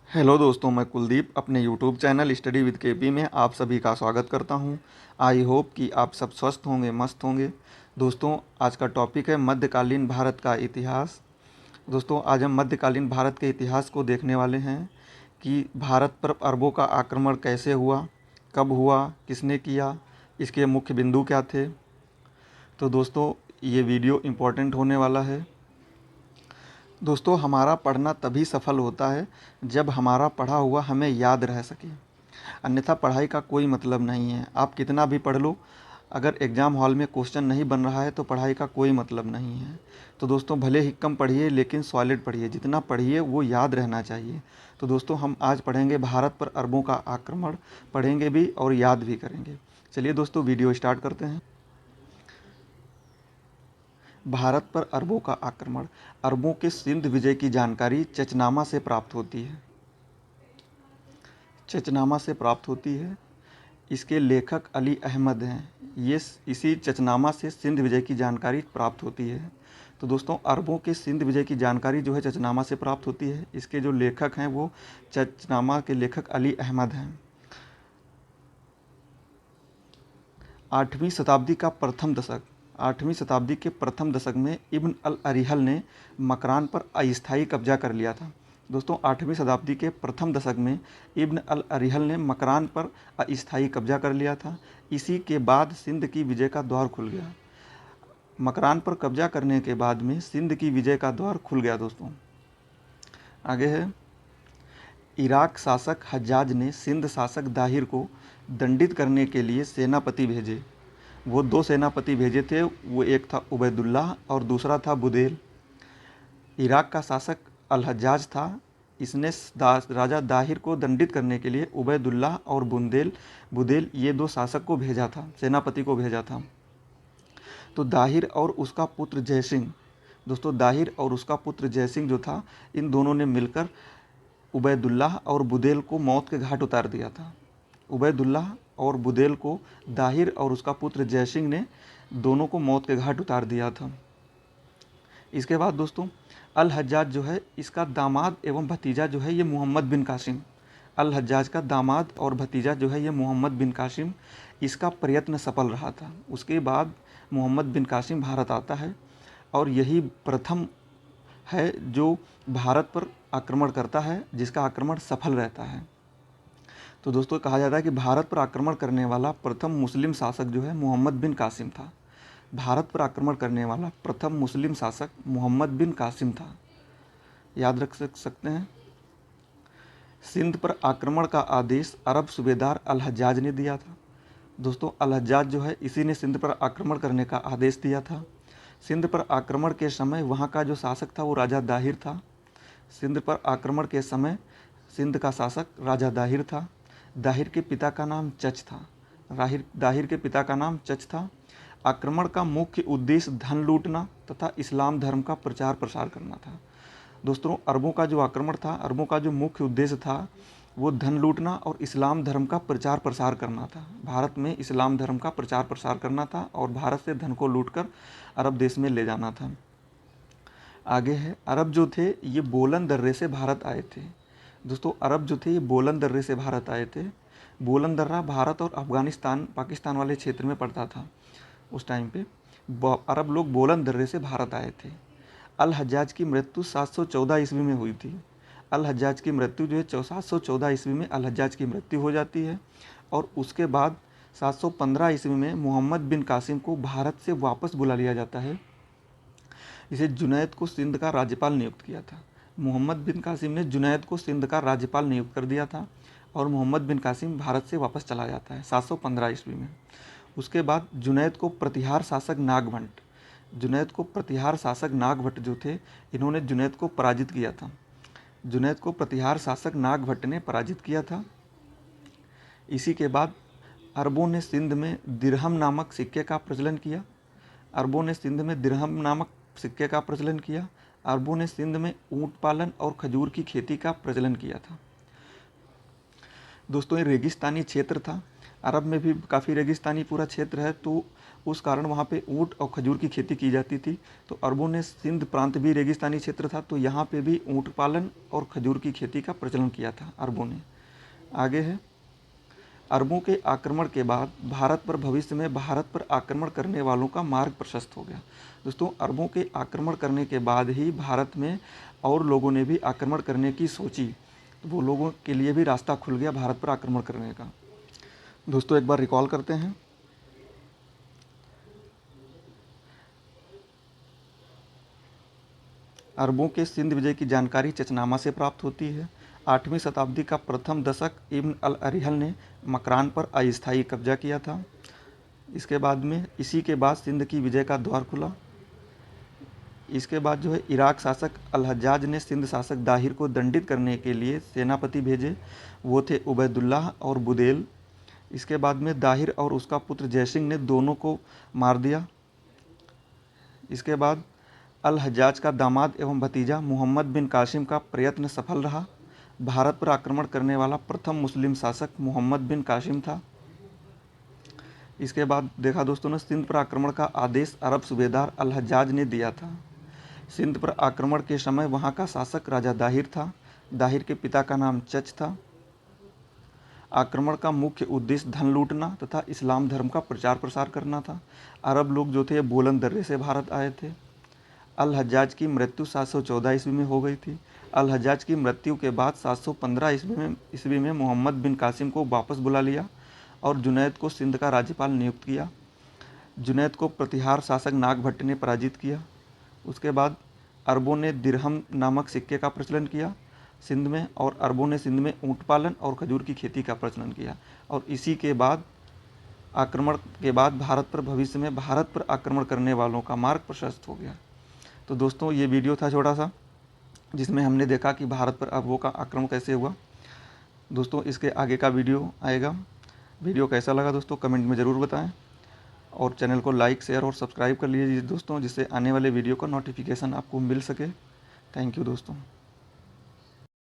Hello दोस्तों, मैं कुलदीप अपने YouTube channel study with KP में आप सभी का स्वागत करता हूं। आई होप कि आप सब स्वस्थ होंगे, मस्त होंगे। दोस्तों, आज का टॉपिक है मध्यकालीन भारत का इतिहास। दोस्तों, आज हम मध्यकालीन भारत के इतिहास को देखने वाले हैं कि भारत पर अरबों का आक्रमण कैसे हुआ, कब हुआ, किसने किया, इसके मुख्य बिंदु क्या थे। तो दोस्तों, ये वीडियो इम्पोर्टेंट होने वाला है। दोस्तों, हमारा पढ़ना तभी सफल होता है जब हमारा पढ़ा हुआ हमें याद रह सके, अन्यथा पढ़ाई का कोई मतलब नहीं है। आप कितना भी पढ़ लो, अगर एग्ज़ाम हॉल में क्वेश्चन नहीं बन रहा है तो पढ़ाई का कोई मतलब नहीं है। तो दोस्तों, भले ही कम पढ़िए लेकिन सॉलिड पढ़िए, जितना पढ़िए वो याद रहना चाहिए। तो दोस्तों, हम आज पढ़ेंगे भारत पर अरबों का आक्रमण, पढ़ेंगे भी और याद भी करेंगे। चलिए दोस्तों, वीडियो स्टार्ट करते हैं। भारत पर अरबों का आक्रमण। अरबों के सिंध विजय की जानकारी चचनामा से प्राप्त होती है। चचनामा से प्राप्त होती है। इसके लेखक अली अहमद हैं। ये इसी चचनामा से सिंध विजय की जानकारी प्राप्त होती है। तो दोस्तों, अरबों के सिंध विजय की जानकारी जो है चचनामा से प्राप्त होती है। इसके जो लेखक हैं वो चचनामा के लेखक अली अहमद हैं। 8वीं शताब्दी के प्रथम दशक में इब्न अल अरिहल ने मकरान पर अस्थायी कब्जा कर लिया था। दोस्तों, 8वीं शताब्दी के प्रथम दशक में इब्न अल अरिहल ने मकरान पर अस्थायी कब्जा कर लिया था। इसी के बाद सिंध की विजय का द्वार खुल गया। मकरान पर कब्जा करने के बाद में सिंध की विजय का द्वार खुल गया। दोस्तों, आगे है, इराक शासक हज्जाज ने सिंध शासक दाहिर को दंडित करने के लिए सेनापति भेजे। वो दो सेनापति भेजे थे, वो एक था उबैदुल्लाह और दूसरा था बुदेल। इराक का शासक अल हज्जाज था। इसने राजा दाहिर को दंडित करने के लिए उबैदुल्लाह और बुदेल ये दो शासक को भेजा था, सेनापति को भेजा था। तो दाहिर और उसका पुत्र जयसिंह, दोस्तों दाहिर और उसका पुत्र जयसिंह जो था, इन दोनों ने मिलकर उबैदुल्लाह और बुदेल को मौत के घाट उतार दिया था। उबैदुल्लाह और बुदेल को दाहिर और उसका पुत्र जयसिंह ने दोनों को मौत के घाट उतार दिया था। इसके बाद दोस्तों, अल हज्जाज जो है, इसका दामाद एवं भतीजा जो है ये मोहम्मद बिन कासिम, अल हज्जाज का दामाद और भतीजा जो है ये मोहम्मद बिन कासिम, इसका प्रयत्न सफल रहा था। उसके बाद मोहम्मद बिन कासिम भारत आता है और यही प्रथम है जो भारत पर आक्रमण करता है, जिसका आक्रमण सफल रहता है। तो दोस्तों, कहा जाता है कि भारत पर आक्रमण करने वाला प्रथम मुस्लिम शासक जो है मोहम्मद बिन कासिम था। भारत पर आक्रमण करने वाला प्रथम मुस्लिम शासक मोहम्मद बिन कासिम था। याद रख सकते हैं। सिंध पर आक्रमण का आदेश अरब सूबेदार अल हज्जाज ने दिया था। दोस्तों, अल हज्जाज जो है, इसी ने सिंध पर आक्रमण करने का आदेश दिया था। सिंध पर आक्रमण के समय वहाँ का जो शासक था वो राजा दाहिर था। सिंध पर आक्रमण के समय सिंध का शासक राजा दाहिर था। दाहिर के पिता का नाम चच था। दाहिर के पिता का नाम चच था। आक्रमण का मुख्य उद्देश्य धन लूटना तथा इस्लाम धर्म का प्रचार प्रसार करना था। दोस्तों, अरबों का जो आक्रमण था, अरबों का जो मुख्य उद्देश्य था वो धन लूटना और इस्लाम धर्म का प्रचार प्रसार करना था। भारत में इस्लाम धर्म का प्रचार प्रसार करना था और भारत से धन को लूटकर अरब देश में ले जाना था। आगे है, अरब जो थे ये बोलन दर्रे से भारत आए थे। दोस्तों, अरब जो थे ये बोलन दर्रे से भारत आए थे। बोलन दर्रा भारत और अफगानिस्तान, पाकिस्तान वाले क्षेत्र में पड़ता था। उस टाइम पे अरब लोग बोलन दर्रे से भारत आए थे। अल हज्जाज की मृत्यु 714 ईस्वी में हुई थी। अल हज्जाज की मृत्यु जो है 714 ईस्वी में अल हज्जाज की मृत्यु हो जाती है और उसके बाद 715 ईस्वी में मोहम्मद बिन कासिम को भारत से वापस बुला लिया जाता है। इसे जुनैद को सिंध का राज्यपाल नियुक्त किया था। मोहम्मद बिन कासिम ने जुनैद को सिंध का राज्यपाल नियुक्त कर दिया था और मोहम्मद बिन कासिम भारत से वापस चला जाता है 715 ईस्वी में। उसके बाद जुनैद को प्रतिहार शासक नागभट्ट जो थे, इन्होंने जुनैद को पराजित किया था। जुनैद को प्रतिहार शासक नागभट्ट ने पराजित किया था। इसी के बाद अरबों ने सिंध में दिरहम नामक सिक्के का प्रचलन किया। अरबों ने सिंध में दिरहम नामक सिक्के का प्रचलन किया। अरबों ने सिंध में ऊंट पालन और खजूर की खेती का प्रचलन किया था। दोस्तों, ये रेगिस्तानी क्षेत्र था। अरब में भी काफ़ी रेगिस्तानी पूरा क्षेत्र है, तो उस कारण वहाँ पे ऊँट और खजूर की खेती की जाती थी। तो अरबों ने सिंध प्रांत भी रेगिस्तानी क्षेत्र था, तो यहाँ पे भी ऊँट पालन और खजूर की खेती का प्रचलन किया था अरबों ने। आगे है, अरबों के आक्रमण के बाद भारत पर भविष्य में भारत पर आक्रमण करने वालों का मार्ग प्रशस्त हो गया। दोस्तों, अरबों के आक्रमण करने के बाद ही भारत में और लोगों ने भी आक्रमण करने की सोची, तो वो लोगों के लिए भी रास्ता खुल गया भारत पर आक्रमण करने का। दोस्तों, एक बार रिकॉल करते हैं। अरबों के सिंध विजय की जानकारी चचनामा से प्राप्त होती है। 8वीं शताब्दी का प्रथम दशक इब्न अल अरिहल ने मकरान पर अस्थायी कब्जा किया था। इसके बाद में इसी के बाद सिंध की विजय का द्वार खुला। इसके बाद जो है इराक शासक अल हज्जाज ने सिंध शासक दाहिर को दंडित करने के लिए सेनापति भेजे। वो थे उबैदुल्लाह और बुदेल। इसके बाद में दाहिर और उसका पुत्र जयसिंह ने दोनों को मार दिया। इसके बाद अल हज्जाज का दामाद एवं भतीजा मोहम्मद बिन कासिम का प्रयत्न सफल रहा। भारत पर आक्रमण करने वाला प्रथम मुस्लिम शासक मोहम्मद बिन कासिम था। इसके बाद देखा दोस्तों ने, सिंध पर आक्रमण का आदेश अरब सूबेदार अल हज्जाज ने दिया था। सिंध पर आक्रमण के समय वहाँ का शासक राजा दाहिर था। दाहिर के पिता का नाम चच था। आक्रमण का मुख्य उद्देश्य धन लूटना तथा इस्लाम धर्म का प्रचार प्रसार करना था। अरब लोग जो थे बोलन दर्रे से भारत आए थे। अल हज्जाज की मृत्यु 714 ईस्वी में हो गई थी। अल हज्जाज की मृत्यु के बाद 715 ईस्वी में मोहम्मद बिन कासिम को वापस बुला लिया और जुनैद को सिंध का राज्यपाल नियुक्त किया। जुनैद को प्रतिहार शासक नागभट्ट ने पराजित किया। उसके बाद अरबों ने दिरहम नामक सिक्के का प्रचलन किया सिंध में, और अरबों ने सिंध में ऊँट पालन और खजूर की खेती का प्रचलन किया। और इसी के बाद आक्रमण के बाद भारत पर भविष्य में भारत पर आक्रमण करने वालों का मार्ग प्रशस्त हो गया। तो दोस्तों, ये वीडियो था छोटा सा, जिसमें हमने देखा कि भारत पर अरबों का आक्रमण कैसे हुआ। दोस्तों, इसके आगे का वीडियो आएगा। वीडियो कैसा लगा दोस्तों कमेंट में ज़रूर बताएं, और चैनल को लाइक, शेयर और सब्सक्राइब कर लीजिए दोस्तों, जिससे आने वाले वीडियो का नोटिफिकेशन आपको मिल सके। थैंक यू दोस्तों।